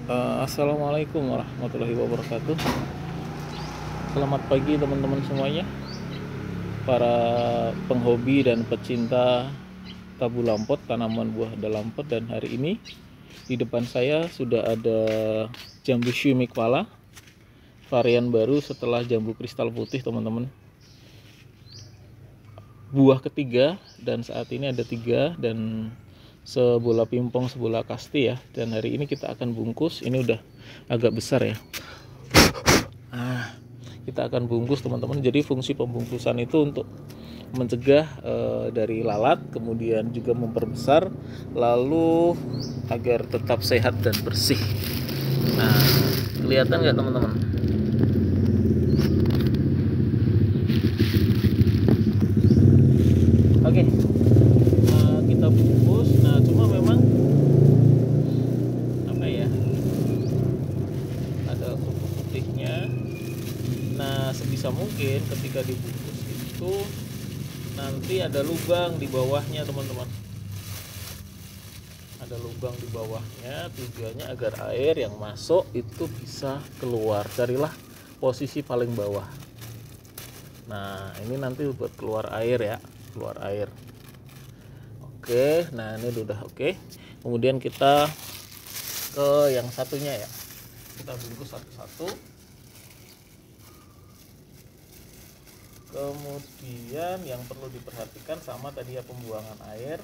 Assalamualaikum warahmatullahi wabarakatuh. Selamat pagi teman-teman semuanya, para penghobi dan pecinta tabu lampot, tanaman buah dalam pot. Dan hari ini di depan saya sudah ada jambu shumikpala, varian baru setelah jambu kristal putih teman-teman. Buah ketiga, dan saat ini ada 3 dan sebola pimpong, sebola kasti ya. Dan hari ini kita akan bungkus. Ini udah agak besar ya. Kita akan bungkus teman-teman. Jadi fungsi pembungkusan itu untuk mencegah dari lalat, kemudian juga memperbesar, lalu agar tetap sehat dan bersih. Nah, kelihatan nggak teman-teman? Oke, kita bungkus. Nah, cuma memang apa ya, ada kupu putihnya. Nah, sebisa mungkin ketika dibungkus itu nanti ada lubang di bawahnya teman-teman. Ada lubang di bawahnya, tujuannya agar air yang masuk itu bisa keluar. Carilah posisi paling bawah. Nah, ini nanti buat keluar air ya, keluar air. Oke, nah ini udah oke. Kemudian kita ke yang satunya ya. Kita bungkus satu-satu. Kemudian yang perlu diperhatikan sama tadi ya, pembuangan air.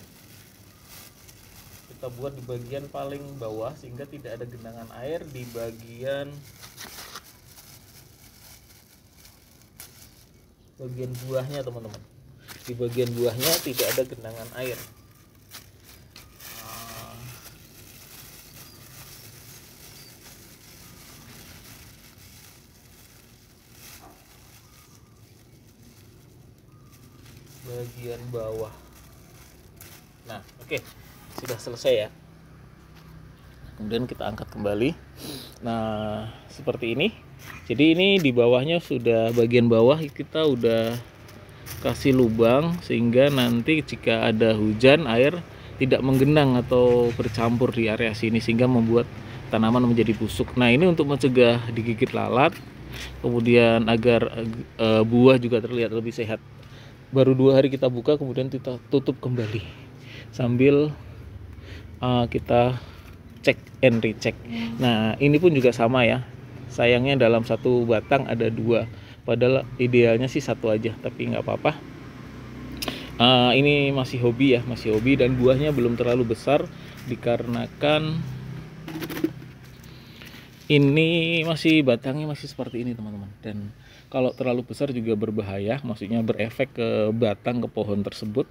Kita buat di bagian paling bawah sehingga tidak ada genangan air di bagian buahnya teman-teman. Di bagian buahnya tidak ada genangan air. Bagian bawah. Nah, oke. Sudah selesai ya. Kemudian kita angkat kembali. Nah, seperti ini. Jadi ini di bawahnya sudah, bagian bawah kita udah kasih lubang sehingga nanti jika ada hujan air tidak menggenang atau bercampur di area sini sehingga membuat tanaman menjadi busuk. Nah, ini untuk mencegah digigit lalat, kemudian agar buah juga terlihat lebih sehat. Baru 2 hari kita buka, kemudian kita tutup kembali sambil kita cek and recheck. Nah, ini pun juga sama ya. Sayangnya dalam satu batang ada 2. Padahal idealnya sih 1 aja, tapi nggak apa-apa. Ini masih hobi ya, masih hobi, dan buahnya belum terlalu besar dikarenakan ini masih batangnya masih seperti ini teman-teman. Dan kalau terlalu besar juga berbahaya, maksudnya berefek ke batang, ke pohon tersebut.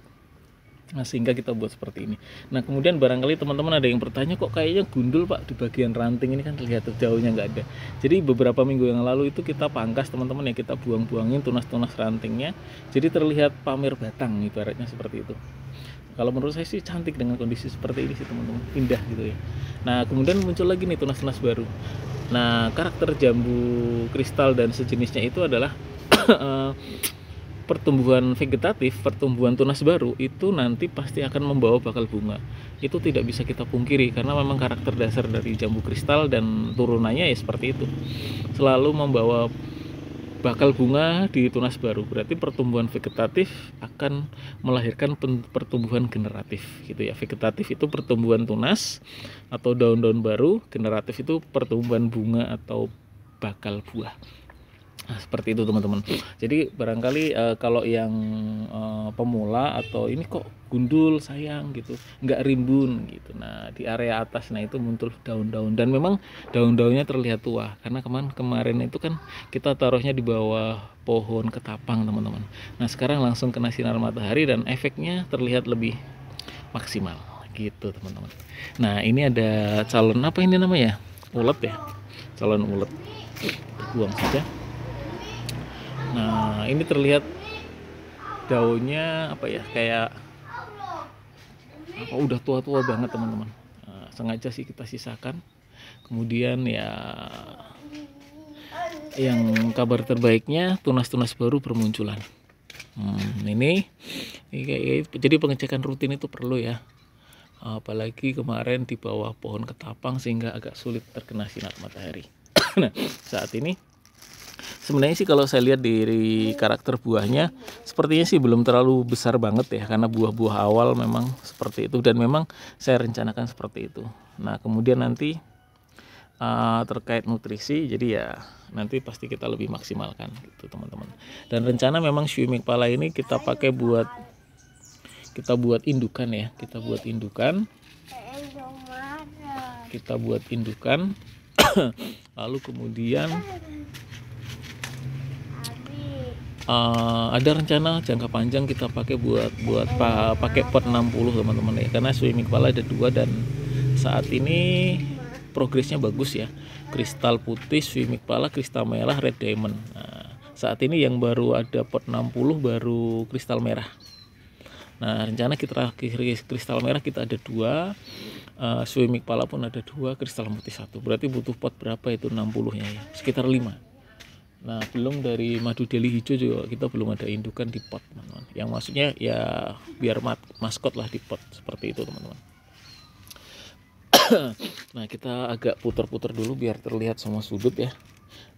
Nah, sehingga kita buat seperti ini. Nah, kemudian barangkali teman-teman ada yang bertanya, kok kayaknya gundul pak di bagian ranting ini, kan terlihat jauhnya nggak ada. Jadi beberapa minggu yang lalu itu kita pangkas teman-teman ya, kita buang-buangin tunas-tunas rantingnya, jadi terlihat pamer batang ibaratnya seperti itu. Kalau menurut saya sih cantik dengan kondisi seperti ini sih teman-teman, indah gitu ya. Nah, kemudian muncul lagi nih tunas-tunas baru. Nah, karakter jambu kristal dan sejenisnya itu adalah pertumbuhan vegetatif, pertumbuhan tunas baru itu nanti pasti akan membawa bakal bunga. Itu tidak bisa kita pungkiri karena memang karakter dasar dari jambu kristal dan turunannya ya seperti itu. Selalu membawa bakal bunga di tunas baru. Berarti pertumbuhan vegetatif akan melahirkan pertumbuhan generatif gitu ya. Vegetatif itu pertumbuhan tunas atau daun-daun baru, generatif itu pertumbuhan bunga atau bakal buah. Nah, seperti itu teman-teman. Jadi barangkali kalau yang pemula atau ini kok gundul sayang gitu, nggak rimbun gitu. Nah, di area atas nah itu muncul daun-daun, dan memang daun-daunnya terlihat tua karena kemarin itu kan kita taruhnya di bawah pohon ketapang teman-teman. Nah, sekarang langsung kena sinar matahari dan efeknya terlihat lebih maksimal gitu teman-teman. Nah, ini ada calon apa ini namanya? Ulet ya, calon ulet. Buang saja. Nah, ini terlihat daunnya apa ya, kayak apa, udah tua-tua banget teman-teman. Sengaja sih kita sisakan. Kemudian ya, yang kabar terbaiknya tunas-tunas baru bermunculan. Ini jadi pengecekan rutin itu perlu ya. apalagi kemarin di bawah pohon ketapang sehingga agak sulit terkena sinar matahari. Nah, saat ini sebenarnya sih kalau saya lihat dari karakter buahnya sepertinya sih belum terlalu besar banget ya, karena buah-buah awal memang seperti itu dan memang saya rencanakan seperti itu. Nah, kemudian nanti terkait nutrisi, jadi ya nanti pasti kita lebih maksimalkan gitu teman-teman. Dan rencana memang Shrimp Pala ini kita pakai buat indukan ya, kita buat indukan lalu kemudian ada rencana jangka panjang kita pakai pakai pot 60 teman-teman ya, karena Shrimp Pala ada 2 dan saat ini progresnya bagus ya. Kristal putih Shrimp Pala, kristal merah red diamond. Nah, saat ini yang baru ada pot 60 baru kristal merah. Nah, rencana kita kristal merah kita ada 2, Shrimp Pala pun ada 2, kristal putih 1. Berarti butuh pot berapa itu 60-nya ya? Sekitar 5. Nah, belum dari madu deli hijau juga kita belum ada indukan di pot, teman-teman. Yang maksudnya ya biar maskot lah di pot seperti itu, teman-teman. Nah, kita agak putar-putar dulu biar terlihat semua sudut ya.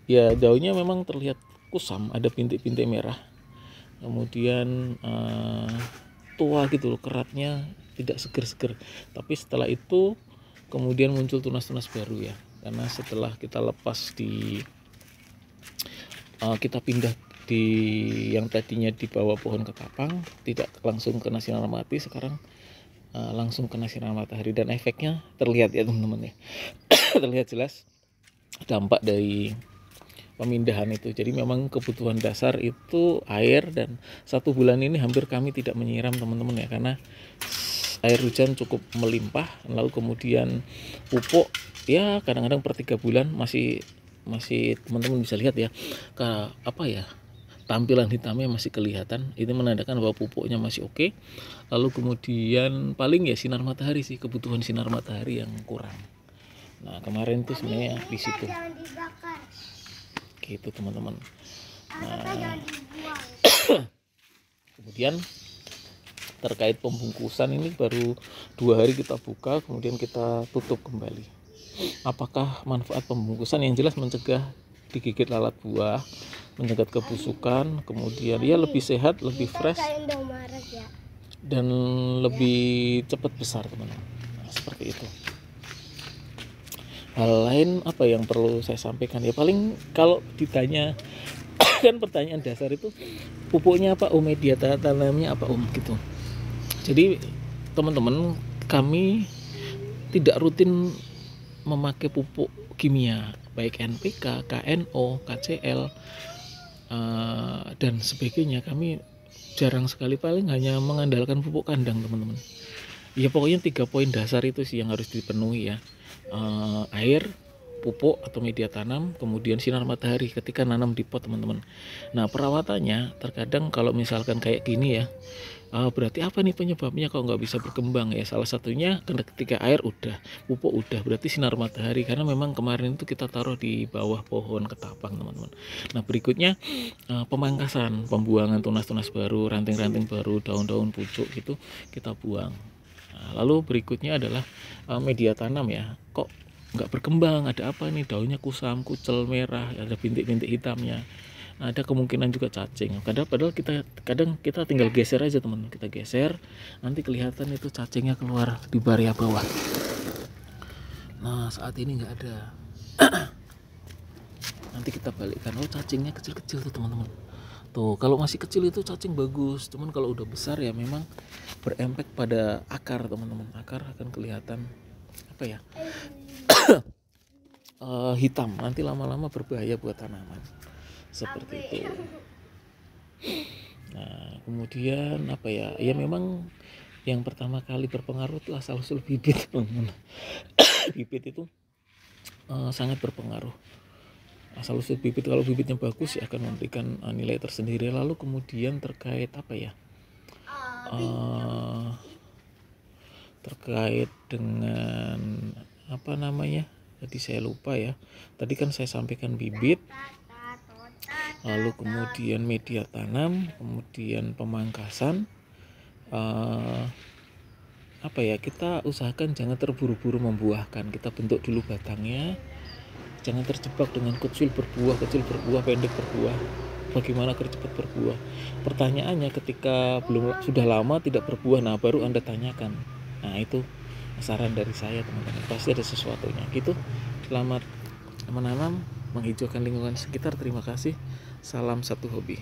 Ya, daunnya memang terlihat kusam, ada bintik-bintik merah. Kemudian tua gitu loh, keratnya tidak seger-seger. Tapi setelah itu kemudian muncul tunas-tunas baru ya. Karena setelah kita lepas kita pindah di yang tadinya di bawah pohon ketapang, tidak langsung kena sinar matahari, sekarang langsung kena sinar matahari dan efeknya terlihat ya teman-teman ya. Terlihat jelas dampak dari pemindahan itu. Jadi memang kebutuhan dasar itu air, dan 1 bulan ini hampir kami tidak menyiram teman-teman ya, karena air hujan cukup melimpah. Lalu kemudian pupuk ya kadang-kadang per 3 bulan masih teman-teman bisa lihat ya, tampilan hitamnya masih kelihatan. Itu menandakan bahwa pupuknya masih oke. Lalu kemudian paling ya sinar matahari sih, kebutuhan sinar matahari yang kurang. Nah, kemarin tuh sebenarnya di situ. Gitu teman-teman. Nah, kemudian terkait pembungkusan ini baru 2 hari kita buka, kemudian kita tutup kembali. Apakah manfaat pembungkusan? Yang jelas mencegah digigit lalat buah, mencegah kebusukan, kemudian ya lebih sehat, lebih fresh, dan lebih cepat besar teman-teman. Nah, seperti itu. Hal lain apa yang perlu saya sampaikan ya, paling kalau ditanya kan pertanyaan dasar itu pupuknya apa, media tanamnya apa gitu. Jadi teman-teman, kami tidak rutin memakai pupuk kimia baik NPK, KNO, KCL dan sebagainya. Kami jarang sekali, paling hanya mengandalkan pupuk kandang teman-teman. Ya pokoknya 3 poin dasar itu sih yang harus dipenuhi ya. Air, pupuk atau media tanam, kemudian sinar matahari ketika nanam di pot teman-teman. Nah, perawatannya terkadang kalau misalkan kayak gini ya, berarti apa nih penyebabnya kok nggak bisa berkembang ya? Salah satunya ketika air udah, pupuk udah, berarti sinar matahari, karena memang kemarin itu kita taruh di bawah pohon ketapang teman-teman. Nah, berikutnya pemangkasan, pembuangan tunas-tunas baru, ranting-ranting baru, daun-daun pucuk gitu kita buang. Nah, lalu berikutnya adalah media tanam ya, kok nggak berkembang, ada apa nih, daunnya kusam, kucel, merah, ada bintik-bintik hitamnya. Nah, ada kemungkinan juga cacing. Padahal kadang kita tinggal geser aja teman, kita geser, nanti kelihatan itu cacingnya keluar di baria bawah. Nah, saat ini nggak ada. Nanti kita balikkan, cacingnya kecil-kecil tuh teman-teman. Tuh, kalau masih kecil itu cacing bagus, cuman kalau udah besar ya memang berefek pada akar teman-teman. Akar akan kelihatan hitam, nanti lama-lama berbahaya buat tanaman seperti itu. Nah, kemudian ya memang yang pertama kali berpengaruh itu asal-usul bibit teman-teman. Bibit itu sangat berpengaruh. Asal-usul bibit, kalau bibitnya bagus ya akan memberikan nilai tersendiri. Lalu kemudian terkait terkait dengan tadi saya lupa ya. Tadi kan saya sampaikan bibit, lalu kemudian media tanam, kemudian pemangkasan, apa ya, kita usahakan jangan terburu-buru membuahkan. Kita bentuk dulu batangnya, jangan terjebak dengan kecil berbuah, pendek berbuah. Bagaimana agar cepat berbuah? Pertanyaannya ketika sudah lama tidak berbuah, nah baru Anda tanyakan. Nah itu saran dari saya teman-teman, pasti ada sesuatunya gitu. Selamat menanam, menghijaukan lingkungan sekitar. Terima kasih. Salam satu hobi.